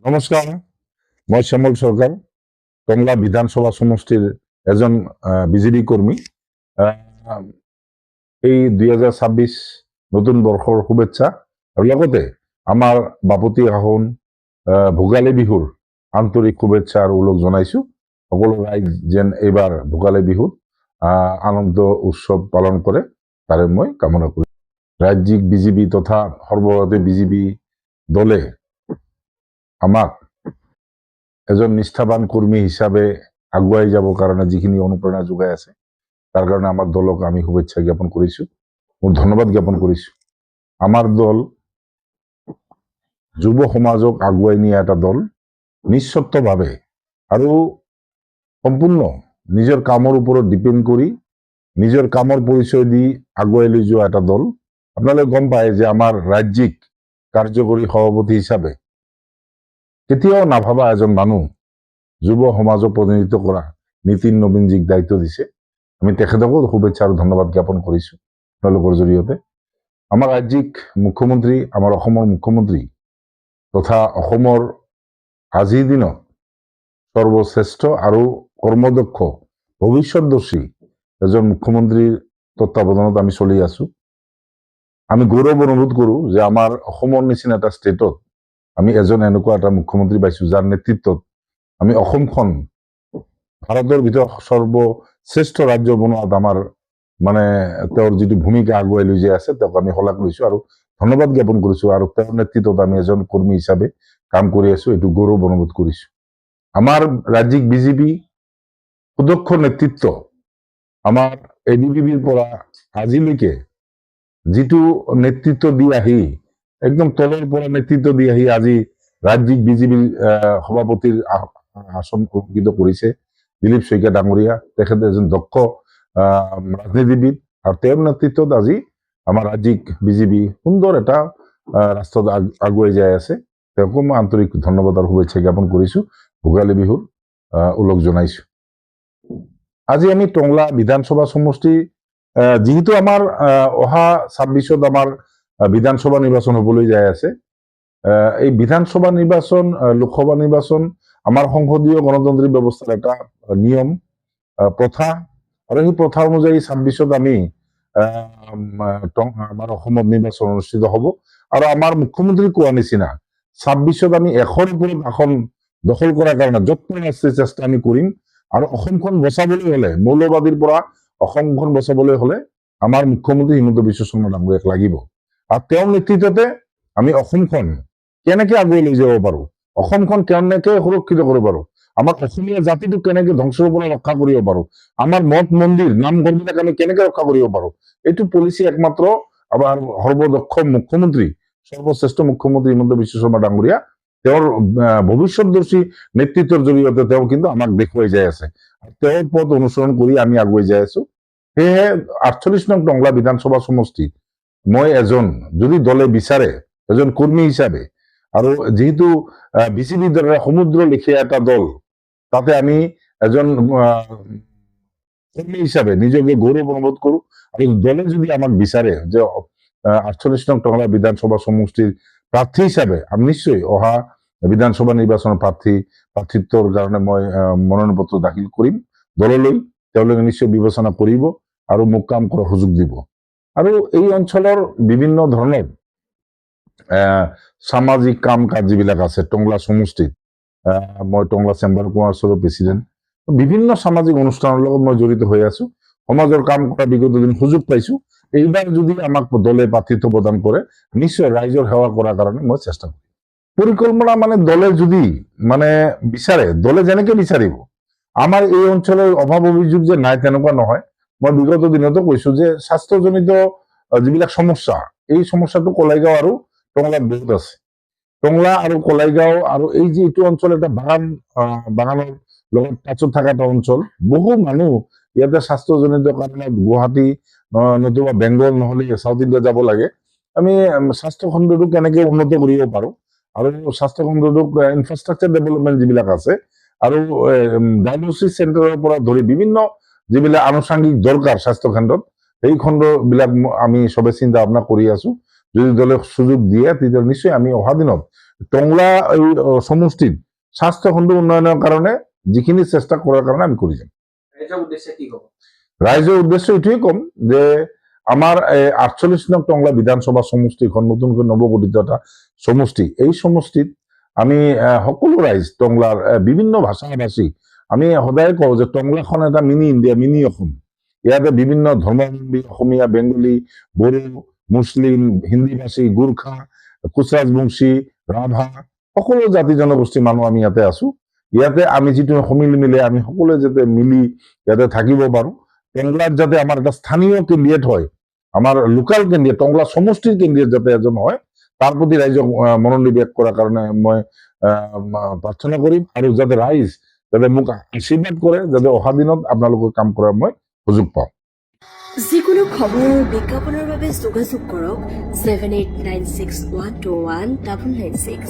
নমস্কাৰ, মই শ্যামল সৰকাৰ, টংলা বিধানসভা সমষ্টিৰ এজন বিজেপি কৰ্মী। এই 2026 নতুন বৰ্ষৰ শুভেচ্ছা আৰু লগতে আমাৰ বাপতি আহোন ভোগালী বিহুৰ আন্তৰিক শুভেচ্ছা আৰু ওলগ জনাইছো। সকলো ৰাইজ যেন এইবাৰ ভোগালী বিহুত আনন্দ উৎসৱ পালন কৰে তাৰে মই কামনা কৰিছো। ৰাজ্যিক বিজেপি তথা সৰ্বভাৰতীয় বিজেপি দলে আমাক এজন নিষ্ঠাবান কৰ্মী হিচাপে আগুৱাই যাবৰ কাৰণে যিখিনি অনুপ্ৰেৰণা যোগাই আছে তাৰ কাৰণে আমাৰ দলক আমি শুভেচ্ছা জ্ঞাপন কৰিছো, মোৰ ধন্যবাদ জ্ঞাপন কৰিছো। আমাৰ দল যুৱ সমাজক আগুৱাই নিয়া এটা দল, নিঃস্বাৰ্থভাৱে আৰু সম্পূৰ্ণ নিজৰ কামৰ ওপৰত ডিপেণ্ড কৰি নিজৰ কামৰ পৰিচয় দি আগুৱাই লৈ যোৱা এটা দল। আপোনালোকে গম পায় যে আমাৰ ৰাজ্যিক কাৰ্যকৰী সভাপতি হিচাপে কেতিয়াও নাভাবা এজন মানুহ যুৱ সমাজক প্ৰতিনিধিত্ব কৰা নীতিন নবীনজীক দায়িত্ব দিছে। আমি তেখেতকো শুভেচ্ছা আৰু ধন্যবাদ জ্ঞাপন কৰিছো আপোনালোকৰ জৰিয়তে। আমাৰ ৰাজ্যিক মুখ্যমন্ত্ৰী, আমাৰ অসমৰ মুখ্যমন্ত্ৰী তথা অসমৰ আজিৰ দিনত সৰ্বশ্ৰেষ্ঠ আৰু কৰ্মদক্ষ ভৱিষ্যতদৰ্শী এজন মুখ্যমন্ত্ৰীৰ তত্ত্বাৱধানত আমি চলি আছো। আমি গৌৰৱ অনুভৱ কৰো যে আমাৰ অসমৰ নিচিনা এটা ষ্টেটত আমি এজন এনেকুৱা এটা মুখ্যমন্ত্ৰী পাইছো যাৰ নেতৃত্বত আমি অসমখন ভাৰতৰ ভিতৰত সৰ্বশ্ৰেষ্ঠ ৰাজ্য বনোৱাত আমাৰ তেওঁৰ যিটো ভূমিকা আগুৱাই লৈ যাই আছে তেওঁক আমি শলাগ লৈছো আৰু ধন্যবাদ জ্ঞাপন কৰিছো। আৰু তেওঁৰ নেতৃত্বত আমি এজন কৰ্মী হিচাপে কাম কৰি আছো, এইটো গৌৰৱ অনুভৱ কৰিছো। আমাৰ ৰাজ্যিক বিজেপি সুদক্ষ নেতৃত্ব আমাৰ এডিবিবিৰ পৰা আজিলৈকে যিটো নেতৃত্ব দি আহি একদম তলৰ পৰা নেতৃত্ব দি আহি আজি ৰাজ্যিক বিজেপিৰ সভাপতিৰ আসন অলংকৃত কৰিছে দিলীপ শইকীয়া ডাঙৰীয়া। তেখেতে এজন দক্ষ ৰাজনীতিবিদ আৰু তেওঁৰ নেতৃত্বত আজি আমাৰ ৰাজ্যিক বিজেপি সুন্দৰ এটা ৰাষ্ট্ৰত আগুৱাই যাই আছে। তেওঁকো মই আন্তৰিক ধন্যবাদ আৰু শুভেচ্ছা জ্ঞাপন কৰিছো, ভোগালী বিহুৰ ওলগ জনাইছো। আজি আমি টংলা বিধানসভা সমষ্টি যিহেতু আমাৰ অহা 26ত আমাৰ বিধানসভা নিৰ্বাচন হবলৈ যাই আছে। এই বিধানসভা নিৰ্বাচন, লোকসভা নিৰ্বাচন আমাৰ সংসদীয় গণতান্ত্ৰিক ব্যৱস্থাৰ এটা নিয়ম প্ৰথা, আৰু সেই প্ৰথা অনুযায়ী 26ত আমি আমাৰ অসমত নিৰ্বাচন অনুষ্ঠিত হ'ব। আৰু আমাৰ মুখ্যমন্ত্ৰী কোৱা নিচিনা 26ত আমি এখন ওপৰত আসন দখল কৰাৰ কাৰণে যত্ন চেষ্টা আমি কৰিম। আৰু অসমখন বচাবলৈ হলে, মৌলবাদীৰ পৰা অসমখন বচাবলৈ হলে আমাৰ মুখ্যমন্ত্ৰী হিমন্ত বিশ্ব শৰ্মা ডাঙৰীয়াক লাগিব। আৰু তেওঁৰ নেতৃত্বতে আমি অসমখন কেনেকে আগুৱাই লৈ যাব পাৰো, অসমখন কেনেকে সুৰক্ষিত কৰিব পাৰো, আমাৰ অসমীয়া জাতিটোক কেনেকে ধ্বংসৰ পৰা ৰক্ষা কৰিব পাৰো, আমাৰ মঠ মন্দিৰ নামঘৰবিলাক আমি কেনেকে ৰক্ষা কৰিব পাৰো, এইটো পলিচি একমাত্ৰ আমাৰ সৰ্বদক্ষ মুখ্যমন্ত্ৰী, সৰ্বশ্ৰেষ্ঠ মুখ্যমন্ত্ৰী হিমন্ত বিশ্ব শৰ্মা ডাঙৰীয়া তেওঁৰ ভৱিষ্যতদৰ্শী নেতৃত্বৰ জৰিয়তে তেওঁ কিন্তু আমাক দেখুৱাই যাই আছে। তেওঁৰ পথ অনুসৰণ কৰি আমি আগুৱাই যাই আছো। সেয়েহে 48 নং টংলা বিধানসভা সমষ্টি মই এজন, যদি দলে বিচাৰে এজন কৰ্মী হিচাপে, আৰু যিহেতু বিজেপিৰ দৰে সমুদ্ৰ লেখীয়া এটা দল, তাতে আমি এজন কৰ্মী হিচাপে নিজকে গৌৰৱ অনুভৱ কৰো। আৰু দলে যদি আমাক বিচাৰে যে 48 নং টংলা বিধানসভা সমষ্টিৰ প্ৰাৰ্থী হিচাপে, আমি নিশ্চয় অহা বিধানসভা নিৰ্বাচনৰ প্ৰাৰ্থিত্বৰ কাৰণে মই মনোনয়ন পত্ৰ দাখিল কৰিম দললৈ। তেওঁলোকে নিশ্চয় বিবেচনা কৰিব আৰু মোক কাম কৰাৰ সুযোগ দিব। আৰু এই অঞ্চলৰ বিভিন্ন ধৰণৰ সামাজিক কাম কাজ যিবিলাক আছে টংলা সমষ্টিত, মই টংলা চেম্বাৰ অফ কমাৰ্চৰ প্ৰেচিডেণ্ট, বিভিন্ন সামাজিক অনুষ্ঠানৰ লগত মই জড়িত হৈ আছো, সমাজৰ কাম কৰা বিগত দিন সুযোগ পাইছো। এইবাৰ যদি আমাক দলে প্ৰাৰ্থিত্ব প্ৰদান কৰে নিশ্চয় ৰাইজৰ সেৱা কৰাৰ কাৰণে মই চেষ্টা কৰিম। পৰিকল্পনা দলে যদি বিচাৰে, দলে যেনেকে বিচাৰিব, আমাৰ এই অঞ্চলৰ অভাৱ অভিযোগ যে নাই তেনেকুৱা নহয়। মই বিগত দিনতো কৈছো যে স্বাস্থ্যজনিত যিবিলাক সমস্যা, এই সমস্যাটো কলাইগাঁও আৰু টংলাত বহুত আছে। টংলা আৰু কলাইগাঁও আৰু এই যে এইটো অঞ্চল এটা বাগানৰ লগত টাচত থকা এটা অঞ্চল, বহু মানুহ ইয়াতে স্বাস্থ্যজনিত কাৰণে গুৱাহাটী নতুবা বেংগল নহলে সাউথ ইণ্ডিয়া যাব লাগে। আমি স্বাস্থ্য খণ্ডটো কেনেকে উন্নত কৰিব পাৰো আৰু স্বাস্থ্য খণ্ডটোক ইনফ্ৰাষ্ট্ৰাকচাৰ ডেভেলপমেণ্ট যিবিলাক আছে আৰু ডায়াগনষ্টিক চেণ্টাৰৰ পৰা ধৰি বিভিন্ন যিবিলাক আনুষংগিক দৰকাৰ স্বাস্থ্য খণ্ডত, সেই খণ্ডবিলাক আমি সবে চিন্তা ভাৱনা কৰি আছো। যদি দলে সুযোগ দিয়ে তেতিয়া নিশ্চয় আমি অহা দিনত টংলা এই সমষ্টিত স্বাস্থ্য খণ্ড উন্নয়নের কারণে যিখিনি চেষ্টা করার কারণে আমি করে যাম। ৰাইজৰ উদ্দেশ্যে কি ক'ব? ৰাইজেৰ উদ্দেশ্য এটুকুই কম যে আমাৰ 48 নং টংলা বিধানসভা সমষ্টিখন নতুনকৈ নৱগঠিত এটা সমষ্টি, এই সমষ্টিত আমি সকলো রাইজ টংলার বিভিন্ন ভাষাভাষী আমি সদায় কওঁ যে টংলাখন এটা মিনি ইণ্ডিয়া, মিনি অসম। ইয়াতে বিভিন্ন ধৰ্মাৱলম্বী অসমীয়া, বেংগলী, বড়ো, মুছলিম, হিন্দীভাষী, গোৰ্খা, কোচ ৰাজবংশী, ৰাভা সকলো জাতি জনগোষ্ঠীৰ মানুহ আমি ইয়াতে আছো। ইয়াতে আমি যিটো সমিল মিলে আমি সকলোৱে যাতে মিলি ইয়াতে থাকিব পাৰো। টংলাত যাতে আমার একটা স্থানীয় কেন্দ্রিয়েট হয়, আমার লোকাল কেন্দ্রিয়েট টংলা সমষ্টির কেন্দ্রিয়েট যাতে এজন হয়, তার প্রতি রাইজক মনোনিবেশ করার কারণে মই প্রার্থনা করিম। আৰু যাতে ৰাইজ যাতে মোক আশীৰ্বাদ কৰে, যাতে অহা দিনত আপোনালোকৰ কাম কৰাৰ মই সুযোগ পাওঁ। যিকোনো খবৰ আৰু বিজ্ঞাপনৰ বাবে যোগাযোগ কৰক 7896121996।